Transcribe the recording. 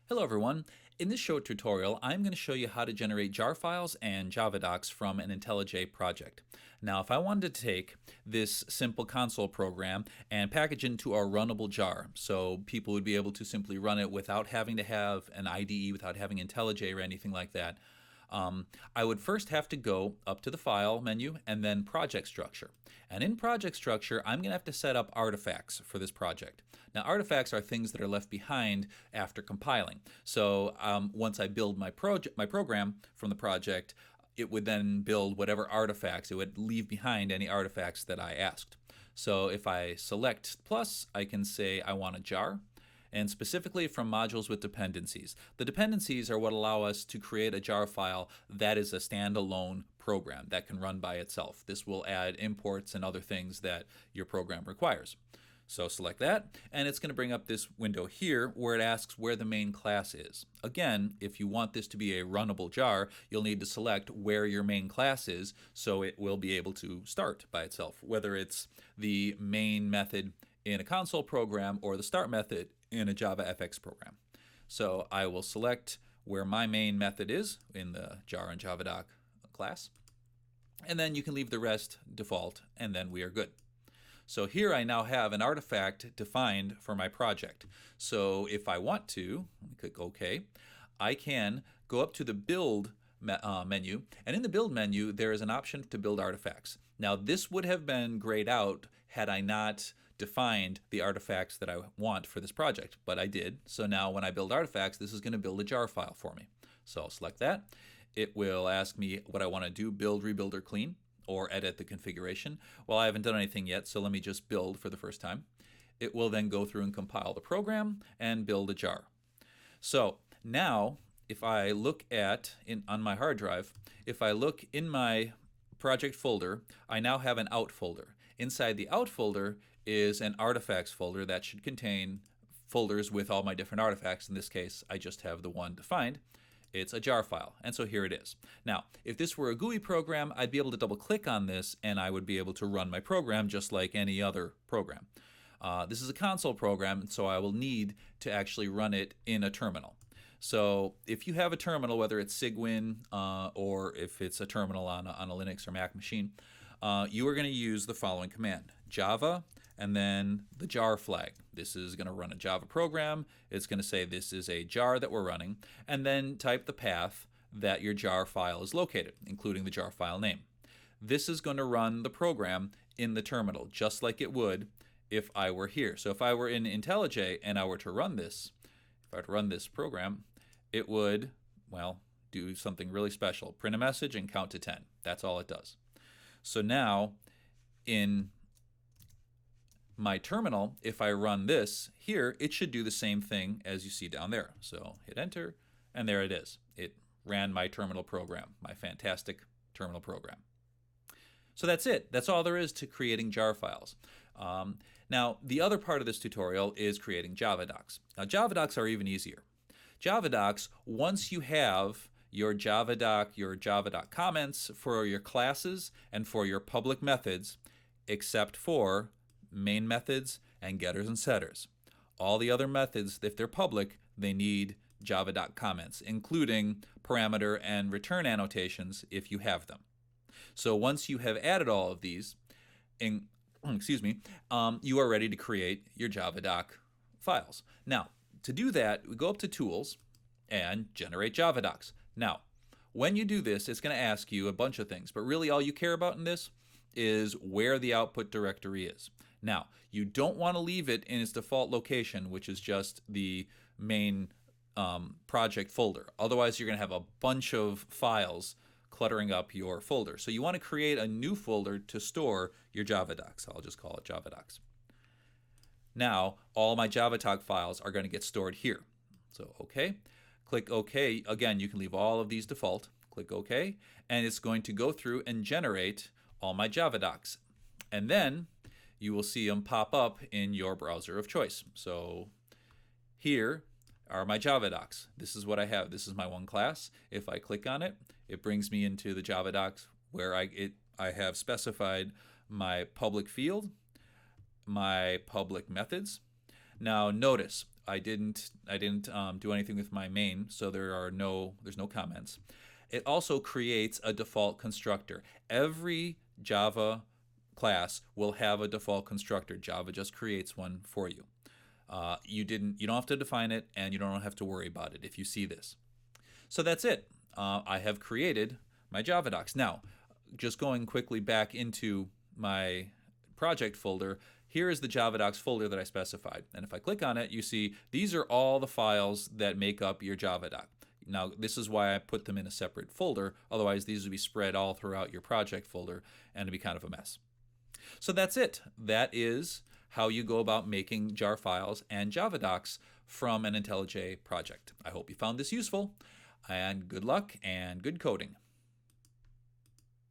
Hello everyone. In this short tutorial, I'm going to show you how to generate jar files and Javadocs from an intelliJ project. Now, if I wanted to take this simple console program and package it into a runnable jar, so people would be able to simply run it without having to have an IDE, without having IntelliJ or anything like that, I would first have to go up to the File menu and then Project Structure. And in Project Structure, I'm going to have to set up artifacts for this project. Now, artifacts are things that are left behind after compiling. So once I build my program from the project, it would then build whatever artifacts. It would leave behind any artifacts that I asked. So if I select plus, I can say I want a jar, and specifically from modules with dependencies. The dependencies are what allow us to create a jar file that is a standalone program that can run by itself. This will add imports and other things that your program requires. So select that, and it's going to bring up this window here where it asks where the main class is. Again, if you want this to be a runnable jar, you'll need to select where your main class is so it will be able to start by itself, whether it's the main method in a console program or the start method in a JavaFX program. So I will select where my main method is in the JARandJavaDoc class, and then you can leave the rest default, and then we are good. So here I now have an artifact defined for my project. So if I want to, click OK, I can go up to the Build menu, and in the Build menu there is an option to build artifacts. Now this would have been grayed out had I not defined the artifacts that I want for this project, but I did. So now when I build artifacts, this is going to build a jar file for me. So I'll select that. It will ask me what I want to do, build, rebuild, or clean, or edit the configuration. Well, I haven't done anything yet, so let me just build for the first time. It will then go through and compile the program and build a jar. So now if I look at, on my hard drive, if I look in my project folder, I now have an out folder. Inside the out folder is an artifacts folder that should contain folders with all my different artifacts. In this case, I just have the one defined. It's a jar file, and so here it is. Now, if this were a GUI program, I'd be able to double click on this and I would be able to run my program just like any other program. This is a console program, so I will need to actually run it in a terminal. So if you have a terminal, whether it's Cygwin or if it's a terminal on a Linux or Mac machine, you are going to use the following command: Java and then the jar flag. This is going to run a Java program. It's going to say this is a jar that we're running, and then type the path that your jar file is located, including the jar file name. This is going to run the program in the terminal, just like it would if I were here. So if I were in IntelliJ and I were to run this, if I were to run this program, it would, well, do something really special. Print a message and count to 10. That's all it does. So now in my terminal, if I run this here, it should do the same thing as you see down there. So hit enter, and there it is. It ran my terminal program, my fantastic terminal program. So that's it. That's all there is to creating jar files. Now, the other part of this tutorial is creating Javadocs. Now, Javadocs are even easier. Javadocs, once you have your Javadoc comments for your classes and for your public methods, except for main methods and getters and setters. All the other methods, if they're public, they need Javadoc comments, including parameter and return annotations if you have them. So once you have added all of these, you are ready to create your Javadoc files. Now, to do that, we go up to Tools and Generate Javadocs. Now, when you do this, it's going to ask you a bunch of things, but really all you care about in this is where the output directory is. Now, you don't want to leave it in its default location, which is just the main project folder. Otherwise, you're going to have a bunch of files cluttering up your folder. So you want to create a new folder to store your Javadocs. I'll just call it Javadocs. Now, all my Javadoc files are going to get stored here. So, OK. Click OK. Again, you can leave all of these default. Click OK. And it's going to go through and generate all my Javadocs. And then you will see them pop up in your browser of choice. So here are my Javadocs. This is what I have. This is my one class. If I click on it, it brings me into the Javadocs where I have specified my public field, my public methods. Now notice, I didn't do anything with my main, so there's no comments. It also creates a default constructor. Every Java class will have a default constructor. Java just creates one for you. You don't have to define it, and you don't have to worry about it if you see this. So that's it. I have created my Javadocs. Now, just going quickly back into my project folder, here is the Javadocs folder that I specified. And if I click on it, you see these are all the files that make up your Javadoc. Now, this is why I put them in a separate folder. Otherwise, these would be spread all throughout your project folder, and it'd be kind of a mess. So that's it. That is how you go about making jar files and Javadocs from an intelliJ project. I hope you found this useful, and good luck and good coding.